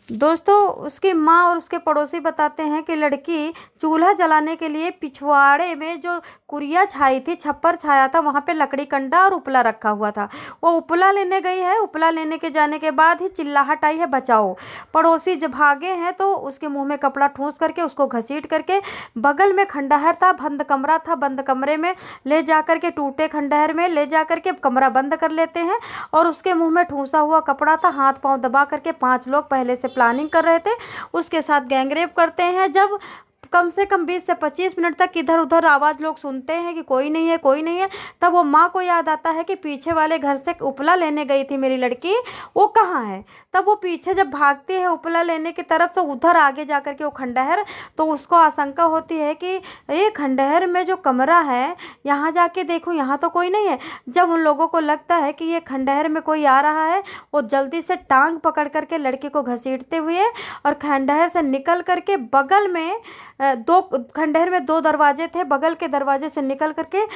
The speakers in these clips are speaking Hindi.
दोस्तों, उसकी माँ और उसके पड़ोसी बताते हैं कि लड़की चूल्हा जलाने के लिए पिछवाड़े में जो कुरिया छाई थी, छप्पर छाया था, वहाँ पे लकड़ी कंडा और उपला रखा हुआ था। वो उपला लेने गई है। उपला लेने के जाने के बाद ही चिल्लाहट आई है, बचाओ। पड़ोसी जब भागे हैं तो उसके मुंह में कपड़ा ठूंस करके, उसको घसीट करके, बगल में खंडहर था, बंद कमरा था, बंद कमरे में ले जा करके, टूटे खंडहर में ले जा करके कमरा बंद कर लेते हैं। और उसके मुंह में ठूंसा हुआ कपड़ा था, हाथ पांव दबा करके 5 लोग पहले से प्लानिंग कर रहे थे, उसके साथ गैंगरेप करते हैं। जब कम से कम 20 से 25 मिनट तक इधर उधर आवाज़ लोग सुनते हैं कि कोई नहीं है, कोई नहीं है, तब वो माँ को याद आता है कि पीछे वाले घर से उपला लेने गई थी मेरी लड़की, वो कहाँ है। तब वो पीछे जब भागती है उपला लेने की तरफ, तो उधर आगे जा कर के वो खंडहर, तो उसको आशंका होती है कि ये खंडहर में जो कमरा है, यहाँ जाके देखूँ, यहाँ तो कोई नहीं है। जब उन लोगों को लगता है कि ये खंडहर में कोई आ रहा है, वो जल्दी से टांग पकड़ करके लड़की को घसीटते हुए और खंडहर से निकल करके बगल में दो खंडहर में 2 दरवाजे थे, बगल के दरवाजे से निकल करके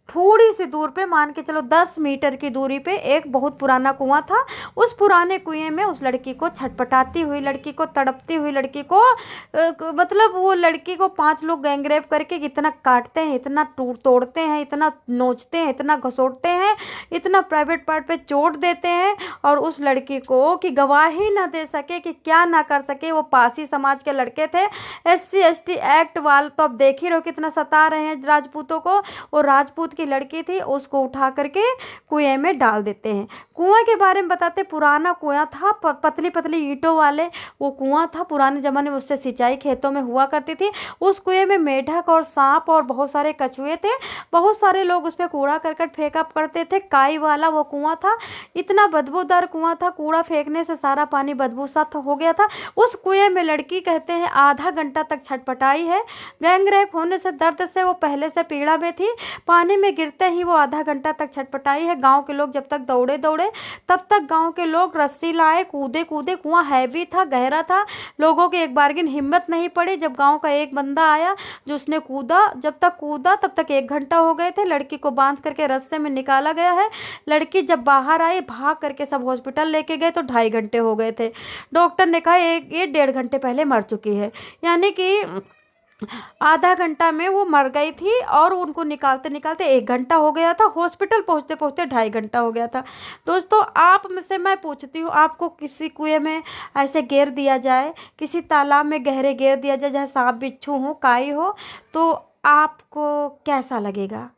थोड़ी सी दूर पे, मान के चलो 10 मीटर की दूरी पे, एक बहुत पुराना कुआं था। उस पुराने कुएं में उस लड़की को, छटपटाती हुई लड़की को, तड़पती हुई लड़की को, मतलब वो लड़की को 5 लोग गैंगरेप करके इतना काटते हैं, इतना तोड़ते हैं, इतना नोचते हैं, इतना घसोटते हैं, इतना प्राइवेट पार्ट पे चोट देते हैं, और उस लड़की को कि गवाही ना दे सके, कि क्या ना कर सके। वो पासी समाज के लड़के थे, SC ST एक्ट वाल तो अब देख ही रहो कितना सता रहे हैं राजपूतों को। वो राजपूत की लड़की थी, उसको उठा करके कुएं में डाल देते हैं। कुएं के बारे में बताते, पुराना कुआं था, पतली पतली ईंटों वाले वो कुआं था, पुराने ज़माने में उससे सिंचाई खेतों में हुआ करती थी। उस कुएं में मेढक और सांप और बहुत सारे कछुए थे। बहुत सारे लोग उस पर कूड़ा करकट फेंका करते थे। काई वाला वो कुआं था, इतना बदबूदार कुआं था, कूड़ा फेंकने से सारा पानी बदबू सा हो गया था। उस कुएं में लड़की कहते हैं आधा घंटा तक छटपटाई है। गैंगरेप होने से, दर्द से वो पहले से पीड़ा में थी। पानी में गिरते ही वो आधा घंटा तक छटपटाई है। गांव के लोग जब तक दौड़े दौड़े, तब तक गांव के लोग रस्सी लाए, कूदे कूदे। कुआं हैवी था, गहरा था, लोगों की एक बारगिन हिम्मत नहीं पड़ी। जब गांव का एक बंदा आया जो उसने कूदा, जब तक कूदा तब तक 1 घंटा हो गए थे। लड़की को बांध करके रस्से में निकाला गया है। लड़की जब बाहर आई, भाग करके सब हॉस्पिटल लेके गए तो 2.5 घंटे हो गए थे। डॉक्टर ने कहा ये 1.5 घंटे पहले मर चुकी है, यानी कि आधा घंटा में वो मर गई थी, और उनको निकालते निकालते 1 घंटा हो गया था। हॉस्पिटल पहुंचते पहुंचते 2.5 घंटा हो गया था। दोस्तों, आप में से मैं पूछती हूँ, आपको किसी कुएं में ऐसे घेर दिया जाए, किसी तालाब में गहरे घेर दिया जाए जहाँ सांप बिच्छू हो, काई हो, तो आपको कैसा लगेगा।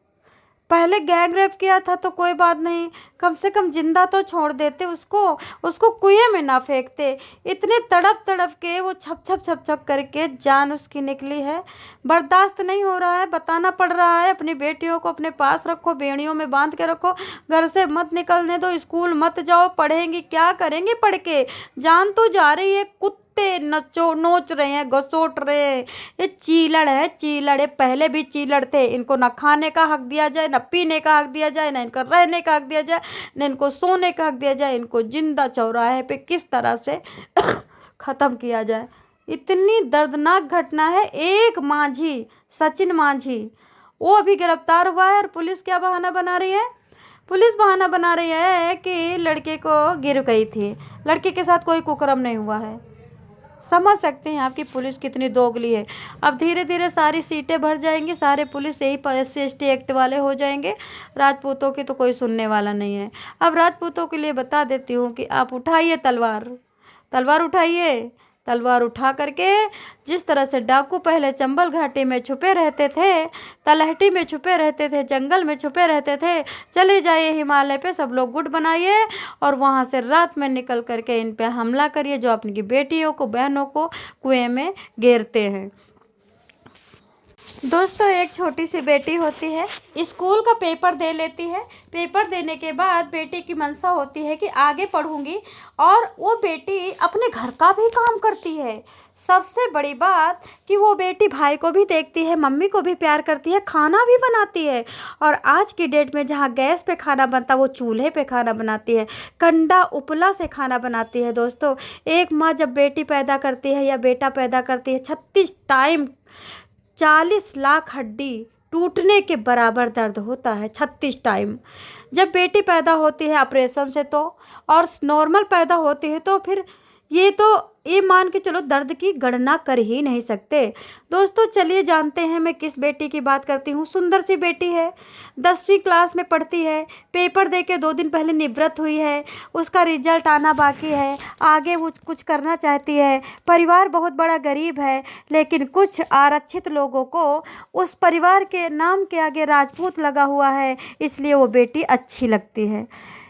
पहले गैंग रेप किया था तो कोई बात नहीं, कम से कम जिंदा तो छोड़ देते उसको, उसको कुएं में ना फेंकते। इतने तड़प तड़प के वो छप छप छप छप करके जान उसकी निकली है। बर्दाश्त नहीं हो रहा है, बताना पड़ रहा है। अपनी बेटियों को अपने पास रखो, बेड़ियों में बांध के रखो, घर से मत निकलने दो, स्कूल मत जाओ। पढ़ेंगी क्या करेंगी पढ़ के, जान तो जा रही है। कुत्ते नोच रहे हैं, घसोट रहे हैं। ये चीलड़ है, चीलड़ है, पहले भी चीलड़ थे। इनको ना खाने का हक दिया जाए, ना पीने का हक दिया जाए, ना इनका रहने का हक दिया जाए, ना इनको सोने का हक दिया जाए। इनको जिंदा चौराहे पे किस तरह से ख़त्म किया जाए। इतनी दर्दनाक घटना है। एक मांझी, सचिन मांझी, वो अभी गिरफ्तार हुआ है, और पुलिस क्या बहाना बना रही है। पुलिस बहाना बना रही है कि लड़के को गिर गई थी, लड़के के साथ कोई कुकर्म नहीं हुआ है। समझ सकते हैं आपकी पुलिस कितनी दोगली है। अब धीरे धीरे सारी सीटें भर जाएंगी, सारे पुलिस यही SC ST एक्ट वाले हो जाएंगे। राजपूतों की तो कोई सुनने वाला नहीं है। अब राजपूतों के लिए बता देती हूँ कि आप उठाइए तलवार, तलवार उठाइए। तलवार उठा करके, जिस तरह से डाकू पहले चंबल घाटी में छुपे रहते थे, तलहटी में छुपे रहते थे, जंगल में छुपे रहते थे, चले जाइए हिमालय पे, सब लोग गुट बनाइए, और वहाँ से रात में निकल करके इन पे हमला करिए जो अपनी बेटियों को, बहनों को कुएं में घेरते हैं। दोस्तों, एक छोटी सी बेटी होती है, स्कूल का पेपर दे लेती है। पेपर देने के बाद बेटी की मंशा होती है कि आगे पढ़ूंगी, और वो बेटी अपने घर का भी काम करती है। सबसे बड़ी बात कि वो बेटी भाई को भी देखती है, मम्मी को भी प्यार करती है, खाना भी बनाती है। और आज की डेट में जहाँ गैस पे खाना बनता, वो चूल्हे पे खाना बनाती है, कंडा उपला से खाना बनाती है। दोस्तों, एक माँ जब बेटी पैदा करती है या बेटा पैदा करती है, 36 टाइम 40 लाख हड्डी टूटने के बराबर दर्द होता है। 36 टाइम। जब बेटी पैदा होती है ऑपरेशन से तो, और नॉर्मल पैदा होती है तो फिर ये तो ये मान के चलो दर्द की गणना कर ही नहीं सकते। दोस्तों चलिए जानते हैं मैं किस बेटी की बात करती हूँ। सुंदर सी बेटी है, 10वीं क्लास में पढ़ती है, पेपर दे के 2 दिन पहले निवृत्त हुई है, उसका रिजल्ट आना बाकी है, आगे वो कुछ करना चाहती है। परिवार बहुत बड़ा गरीब है, लेकिन कुछ आरक्षित लोगों को उस परिवार के नाम के आगे राजपूत लगा हुआ है, इसलिए वो बेटी अच्छी लगती है।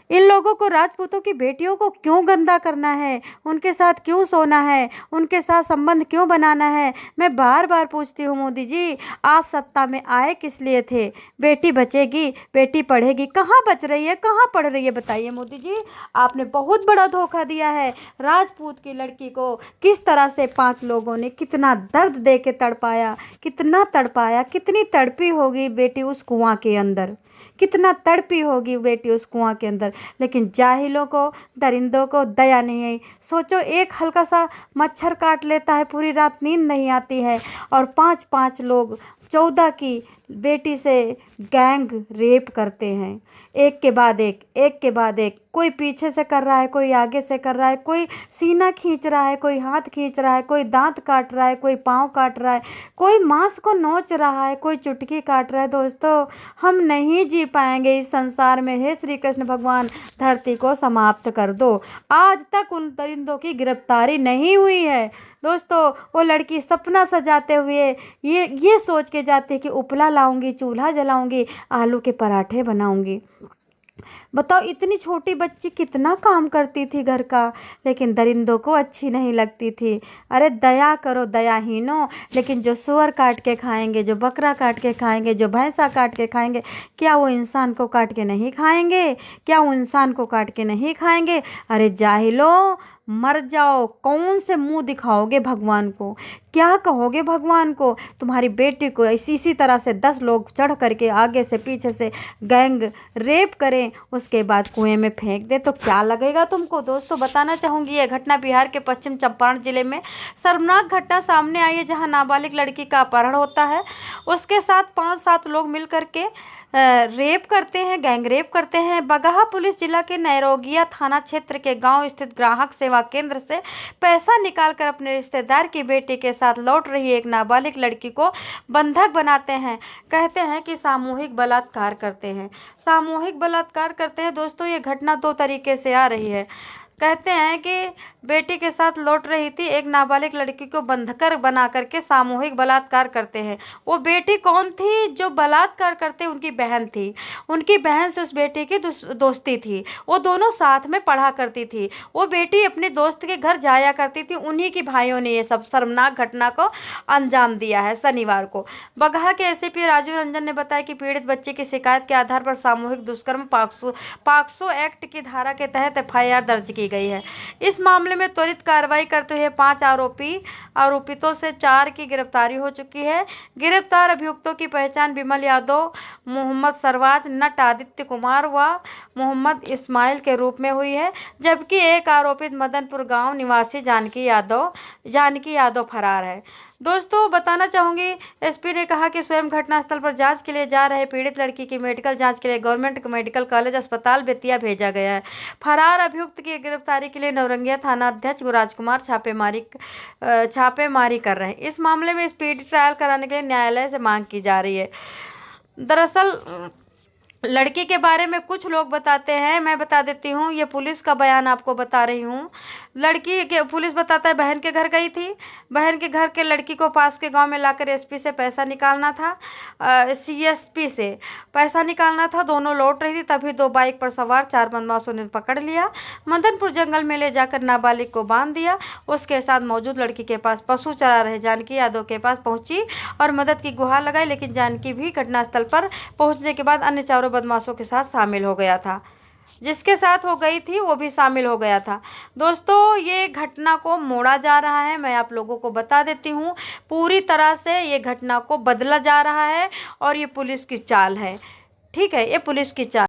इन लोगों को राजपूतों की बेटियों को क्यों गंदा करना है, उनके साथ क्यों सोना है, उनके साथ संबंध क्यों बनाना है? मैं बार बार पूछती हूँ मोदी जी, आप सत्ता में आए किस लिए थे? बेटी बचेगी, बेटी पढ़ेगी, कहाँ बच रही है, कहाँ पढ़ रही है? बताइए मोदी जी, आपने बहुत बड़ा धोखा दिया है। राजपूत की लड़की को किस तरह से 5 लोगों ने कितना दर्द दे के तड़पाया, कितना तड़पाया, कितनी तड़पी होगी बेटी उस कुआं के अंदर, कितना तड़पी होगी बेटी उस कुआं के अंदर। लेकिन जाहिलों को, दरिंदों को दया नहीं है। सोचो एक हल्का सा मच्छर काट लेता है, पूरी रात नींद नहीं आती है, और 5-5 लोग 14 की बेटी से गैंग रेप करते हैं, एक के बाद एक, एक के बाद एक। कोई पीछे से कर रहा है, कोई आगे से कर रहा है, कोई सीना खींच रहा है, कोई हाथ खींच रहा है, कोई दांत काट रहा है, कोई पाँव काट रहा है, कोई मांस को नोच रहा है, कोई चुटकी काट रहा है। दोस्तों हम नहीं जी पाएंगे इस संसार में। हे श्री कृष्ण भगवान, धरती को समाप्त कर दो। आज तक उन दरिंदों की गिरफ्तारी नहीं हुई है। दोस्तों वो लड़की सपना सजाते हुए ये सोच के जाती है कि उपला लाऊंगी, चूल्हा जलाऊंगी, आलू के पराठे बनाऊंगी। बताओ इतनी छोटी बच्ची कितना काम करती थी घर का, लेकिन दरिंदों को अच्छी नहीं लगती थी। अरे दया करो दयाहीनों। लेकिन जो सुअर काट के खाएंगे, जो बकरा काट के खाएंगे, जो भैंसा काट के खाएंगे, क्या वो इंसान को काट के नहीं खाएंगे? क्या वो इंसान को काट के नहीं खाएंगे? अरे जाहिलो, मर जाओ। कौन से मुंह दिखाओगे भगवान को? क्या कहोगे भगवान को? तुम्हारी बेटी को इसी तरह से 10 लोग चढ़ करके आगे से पीछे से गैंग रेप करें, उसके बाद कुएं में फेंक दे, तो क्या लगेगा तुमको? दोस्तों बताना चाहूँगी, यह घटना बिहार के पश्चिम चंपारण जिले में शर्मनाक घटना सामने आई है, जहां नाबालिग लड़की का अपहरण होता है, उसके साथ 5-7 लोग मिल करके रेप करते हैं, गैंग रेप करते हैं। बगहा पुलिस जिला के नैरोगिया थाना क्षेत्र के गांव स्थित ग्राहक सेवा केंद्र से पैसा निकालकर अपने रिश्तेदार की बेटी के साथ लौट रही एक नाबालिग लड़की को बंधक बनाते हैं। कहते हैं कि सामूहिक बलात्कार करते हैं, सामूहिक बलात्कार करते हैं। दोस्तों ये घटना 2 तरीके से आ रही है। कहते हैं कि बेटी के साथ लौट रही थी, एक नाबालिग लड़की को बंधकर बना करके सामूहिक बलात्कार करते हैं। वो बेटी कौन थी जो बलात्कार करते? उनकी बहन थी। उनकी बहन से उस बेटी की दोस्ती थी, वो दोनों साथ में पढ़ा करती थी। वो बेटी अपने दोस्त के घर जाया करती थी। उन्हीं की भाइयों ने ये सब शर्मनाक घटना को अंजाम दिया है शनिवार को। बगहा के एसपी राजू रंजन ने बताया कि पीड़ित बच्चे की शिकायत के आधार पर सामूहिक दुष्कर्म पाक्सो एक्ट की धारा के तहत FIR दर्ज की गई है। इस मामले में त्वरित कार्रवाई करते हुए 5 आरोपितों से 4 की गिरफ्तारी हो चुकी है। गिरफ्तार अभियुक्तों की पहचान विमल यादव, मोहम्मद सरवाज, नट आदित्य कुमार व मोहम्मद इस्माइल के रूप में हुई है, जबकि एक आरोपित मदनपुर गांव निवासी जानकी यादव फरार है। दोस्तों बताना चाहूँगी, एसपी ने कहा कि स्वयं घटनास्थल पर जांच के लिए जा रहे पीड़ित लड़की की मेडिकल जांच के लिए गवर्नमेंट मेडिकल कॉलेज अस्पताल बेतिया भेजा गया है। फरार अभियुक्त की गिरफ्तारी के लिए नौरंगिया थाना अध्यक्ष राजकुमार छापेमारी कर रहे हैं। इस मामले में स्पीडी ट्रायल कराने के लिए न्यायालय से मांग की जा रही है। दरअसल लड़की के बारे में कुछ लोग बताते हैं, मैं बता देती हूँ, ये पुलिस का बयान आपको बता रही हूँ। लड़की के पुलिस बताता है बहन के घर गई थी, बहन के घर के लड़की को पास के गांव में लाकर एसपी से पैसा निकालना था, CSP से पैसा निकालना था। दोनों लौट रही थी, तभी 2 बाइक पर सवार 4 बदमाशों ने पकड़ लिया, मदनपुर जंगल में ले जाकर नाबालिग को बांध दिया। उसके साथ मौजूद लड़की के पास पशु चरा रहे जानकी यादव के पास पहुंची और मदद की गुहार लगाई, लेकिन जानकी भी घटनास्थल पर पहुंचने के बाद अन्य 4 बदमाशों के साथ शामिल हो गया था। जिसके साथ वो गई थी वो भी शामिल हो गया था। दोस्तों ये घटना को मोड़ा जा रहा है, मैं आप लोगों को बता देती हूँ, पूरी तरह से ये घटना को बदला जा रहा है और ये पुलिस की चाल है। ठीक है, ये पुलिस की चाल